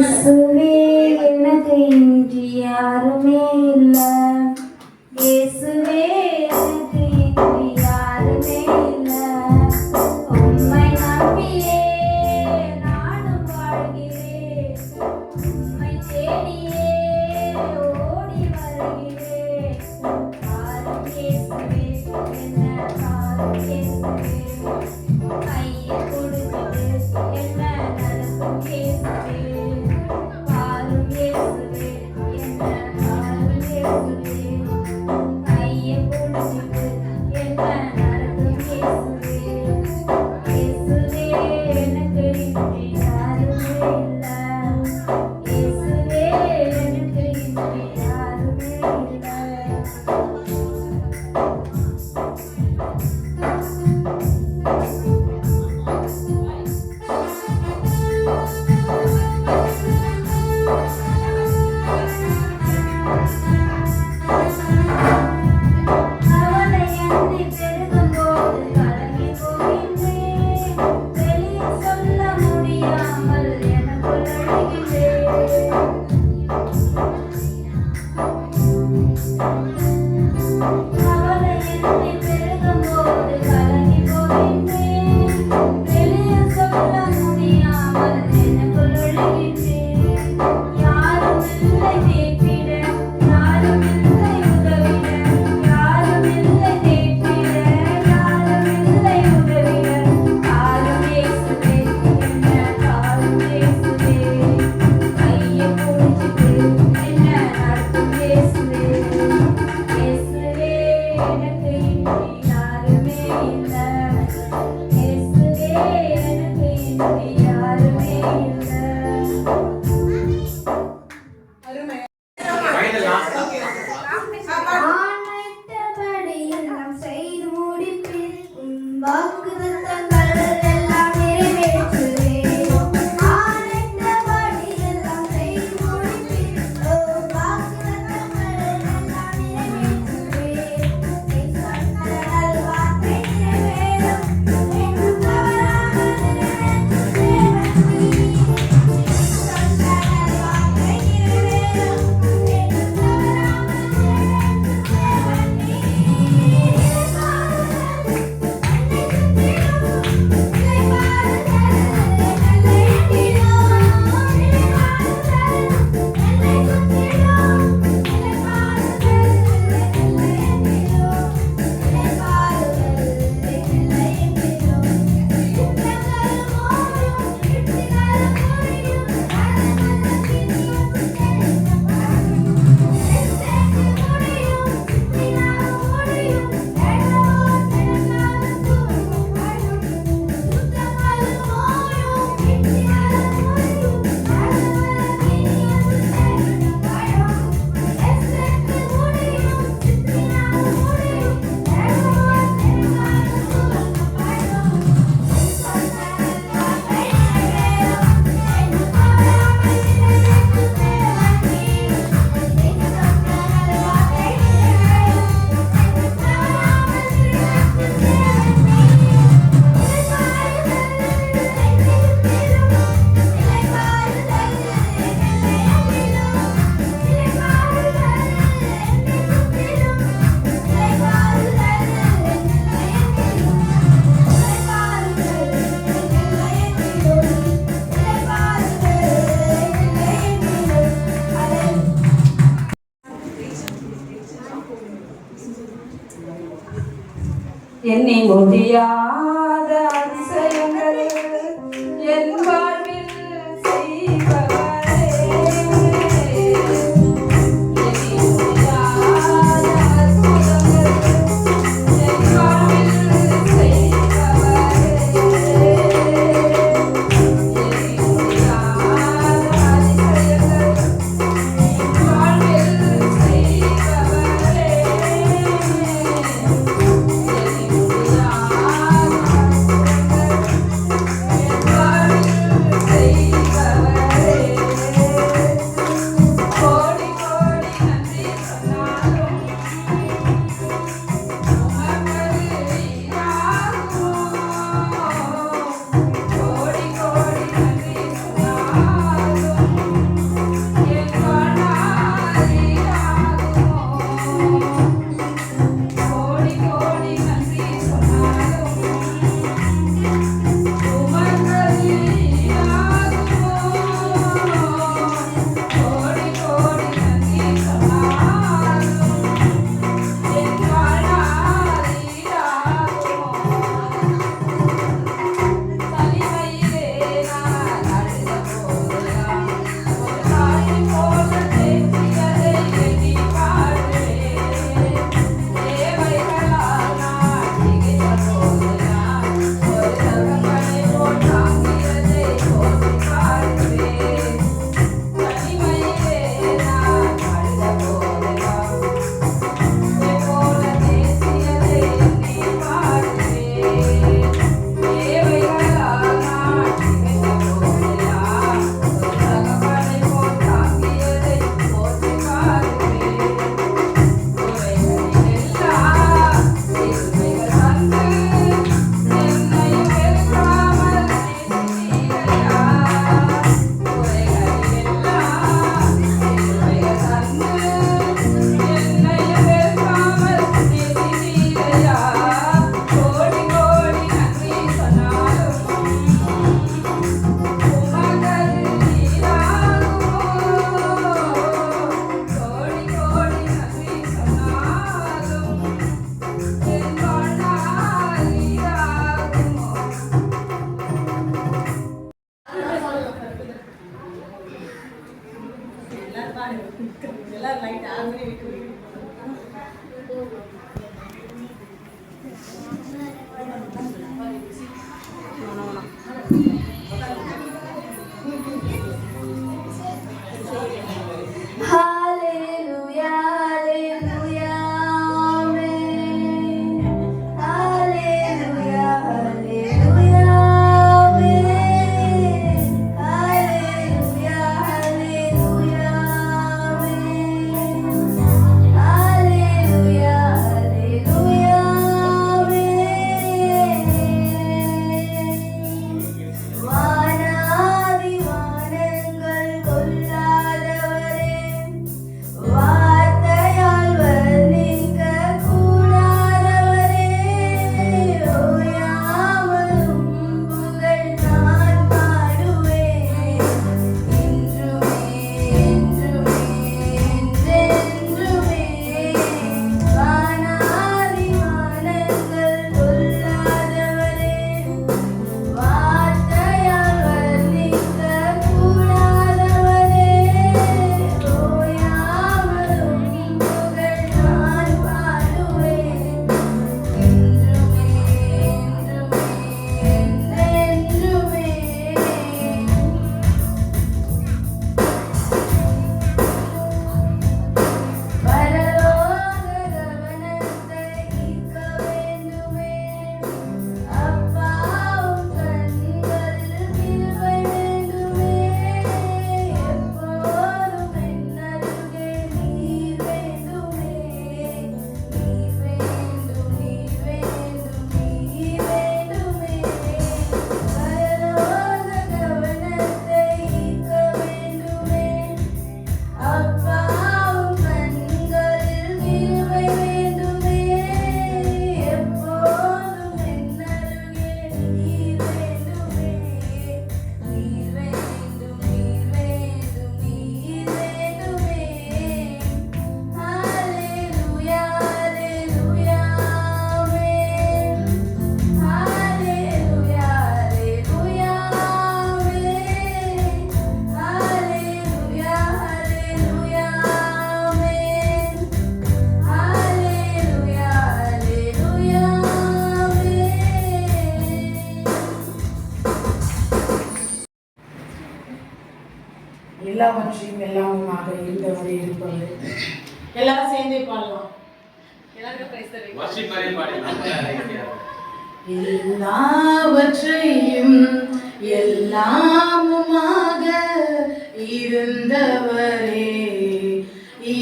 இயேசுவே எனக்கு இன்றி யாருமே இல்ல. இயேசுவே எனக்கு இன்றி யாருமே இல்ல. உம்மை நம்பியே நானும் வாழ்கிறேன். உம்மை தேடியே ஓடி வருகிறேன். பாரும் இயேசுவே என்ன பாரும் இயேசுவே கையை கொடுத்துட்டு என்ன நடக்கும் இயேசுவே. பாரும் இயேசுவே என்ன பாரும் இயேசுவே கையை கொடுத்துட்டு என்ன நடக்கும் இயேசுவே. இயேசுவே எனக்கு இன்றி யாருமே இல்ல. இயேசுவே எனக்கு இன்றி யாருமே இல்ல. அவனை எண்ணி பெருகும்போது கலங்கி போகின்றேன். வெளியே சொல்ல முடியாமல் எனக்குள் அழுகின்றேன். அவனை எண்ணி பெருகும்போது கலங்கி போகின்றேன். வெளியே சொல்ல முடியாமல் எனக்குள் அழுகின்றேன். யாரும் இல்லை தேற்றிட, யாரும் இல்லை உதவிட, யாரும் இல்லை தேற்றிட, யாரும் இல்லை உதவிட. பாரும் இயேசுவே என்ன பாரும் இயேசுவே கையை பிடிச்சிட்டு என்ன நடத்தும் இயேசுவே. இயேசுவே எனக்கு இன்றி யாருமே இல்ல. இயேசுவே எனக்கு இன்றி யாருமே இல்ல. ஆணைத்தபடி எல்லாம் செய்து முடிப்பேன். உன் வாக்குத்தத்தங்கள் எல்லாம் நிறைவேற்றுவேன். ஆணைத்தபடி எல்லாம் செய்து முடிப்பேன். உன் வாக்குத்தத்தங்கள் எல்லாம் நிறைவேற்றுவேன். நீ சொன்ன நல்வார்த்தை நிறைவேறும். என்றும் தவறாமல் நிறைவேற்றும் தேவன் நீ. நீ சொன்ன நல்வார்த்தை நிறைவேறும். என்றும் தவறாமல் நிறைவேற்றும் தேவன் நீ. எண்ணி முடியாத அதிசயங்கள் என் வாழ்வில் செய்பவரே. எண்ணி முடியாத அற்புதங்கள் என் வாழ்வில் செய்பவரே. எண்ணி முடியாத அதிசயங்கள் என் வாழ்வில் செய்பவரே. Hallelujah, hallelujah, amen. Hallelujah, hallelujah, amen. Hallelujah, hallelujah, amen. Hallelujah, hallelujah, amen. வானாதி வானங்கள் கொள்ளாதவரே, வார்த்தையால் வர்ணிக்க கூடாதவரே, ஓயாமலும் புகழ் நான் பாடுவேன், என்றுமே என்றென்றுமே. வானாதி வானங்கள் கொள்ளாதவரே, வார்த்தையால் வர்ணிக்க கூடாதவரே, ஓயாமலும் புகழ் நான் பாடுவேன், என்றுமே என்றென்றுமே. பரலோக கவனத்தை ஈர்க்க வேண்டுமே, அப்பாவும் கண்களில் கிருபை வேண்டுமே, எப்போதும் என்னருகே நீர் வேண்டுமே, நீர் வேண்டும், நீர் வேண்டும், நீர் வேண்டுமே. பரலோக கவனத்தை ஈர்க்க வேண்டுமே, அப்பாவும் கண்களில் கிருபை வேண்டுமே, எப்போதும் என்னருகே நீர் வேண்டுமே, நீர் வேண்டும், நீர் வேண்டும், நீர் வேண்டுமே. ஹalleluya, ஹalleluya, ஆமென். ஹalleluya, ஹalleluya, ஆமென். ஹalleluya, ஹalleluya, ஆமென். ஹalleluya, ஹalleluya, ஆமென். எல்லாவற்றையும் எல்லாமுமாக இருந்தவரே இருப்பவர். எல்லாரும் சேர்ந்தே பாடலாம். எல்லாவற்றையும் எல்லாமுமாக இருந்தவரே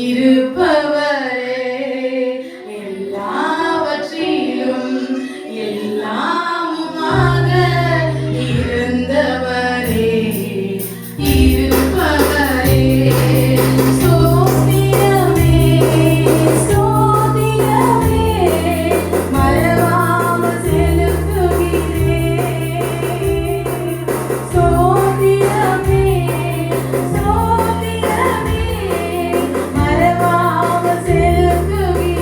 இருப்பவரே, எல்லாவற்றிலும் எல்லாமுமாக இருந்தவரே இருப்பவரே. ஸ்தோத்திரமே, ஸ்தோத்திரமே, மறவாமல் செலுத்துகிறேன். ஸ்தோத்திரமே, ஸ்தோத்திரமே, மறவாமல் செலுத்துகிறேன்.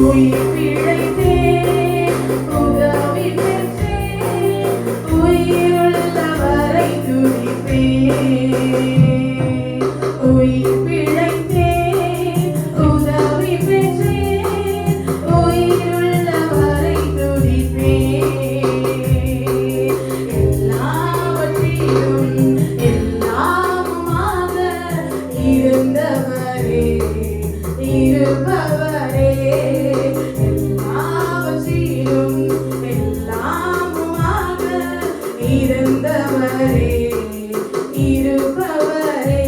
உயிர் பிழைத்தேன், உதவி பெற்றேன், உயிருள்ளவரை துதிப்பேன். உயிர் பிழைத்தேன், உதவி பெற்றேன், உயிருள்ளவரை துதிப்பேன். எல்லாவற்றிலும் எல்லாமுமாக இருந்தவரே இருப்பவரே, எல்லாவற்றிலும் எல்லாமுமாக இருந்தவரே இருப்பவரே.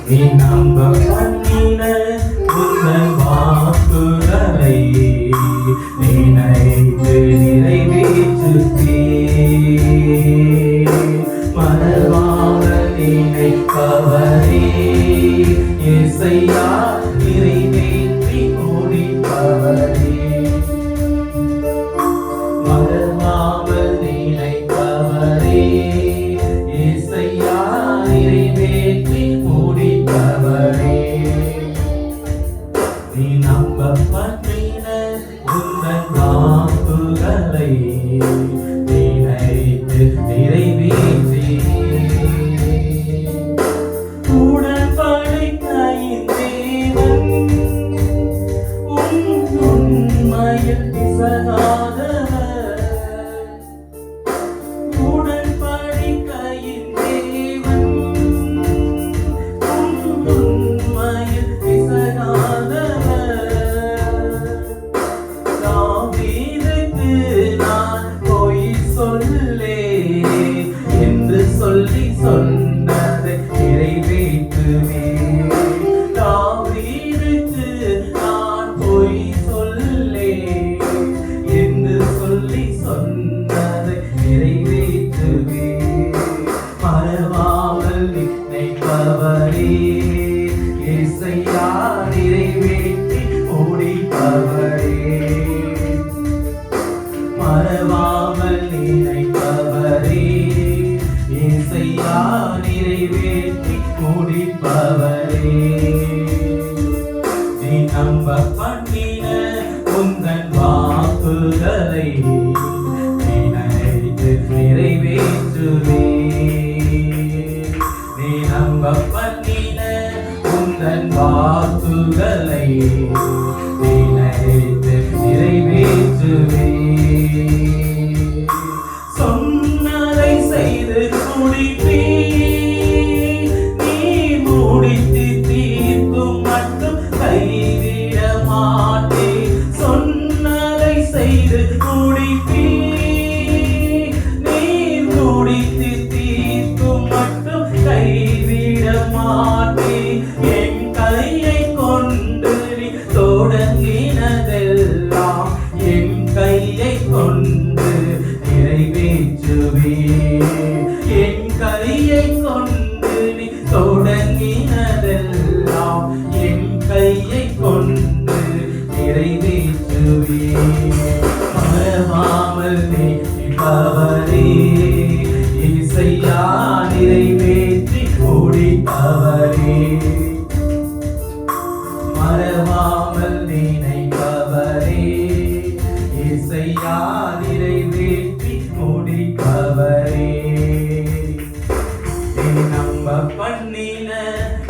நீ நம்ப பண்ணின உந்தன் வாக்குகளை நினைத்து நிறைவேற்றுவே மறவாத நினைப்பவரே இசையா நிறைவேற்றி முடிப்பவரே மறவாமல் நினைப்பவரே இசையா நிறைவேற்றி முடிப்பவரே நீ நம்ப பண்ணின உந்தன் வாக்குகளை நினைத்து நிறைவேற்றி உடன்படிக்கையின் தேவன் உண்மையில் பிசகாதவர் உடன்படிக்கையின் தேவன் உண்மையில் பிசகாதவர் தாவீதுக்கு நான் பொய் சொல்லேன் என்று சொல்லி சொன்னதை நிறைவேற்றுவேன் தாவீதுக்கு நான் பொய் சொல்லேன் என்று சொல்லி சொன்னதை நிறைவேற்றுவேன் மறவாமல் நினைப்பவரே இசையா நிறைவேற்றி முடிப்பவரே மறவாமல் நினைப்பவரே இசையா நிறைவேற்றி முடிப்பவரே நீ நம்ப பண்ணின உந்தன் வாக்குகளை நினைத்து நிறைவேற்றுவே நீ நம்ப பண்ணின உந்தன் வாக்குகளை நினைத்து நிறைவேற்றுவே சொன்னதை செய்து முடிப்பே நீ முடித்து தீர்க்கும் மட்டும் கைவிட மாட்டே சொன்னதை செய்து முடிப்பே நீ முடித்து தீர்க்கும் மட்டும் கைவிட மாட்டே என் கையை கொண்டு நீ தொடங்கினதெல்லாம் என் கையை கொண்டு நிறைவேற்றுவே என் கையை கொண்டு நீ தொடங்கினதெல்லாம் என் கையை கொண்டு நிறைவேற்றுவே மறவாமல் நினைப்பவரே இசையா நிறைவேற்றி முடிப்பவரே மறவாமல் நினைப்பவரே இசையா நிறைவேற்றி முடிப்பவரே நீ நம்ப பண்ணின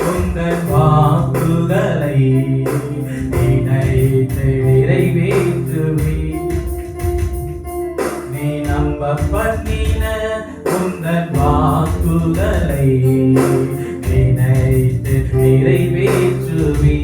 உந்தன் வாக்குகளை நினைத்து நிறைவேற்றுவே நீ நம்ப பண்ணின உந்தன் வாக்குகளை நினைத்து நிறைவேற்றுவே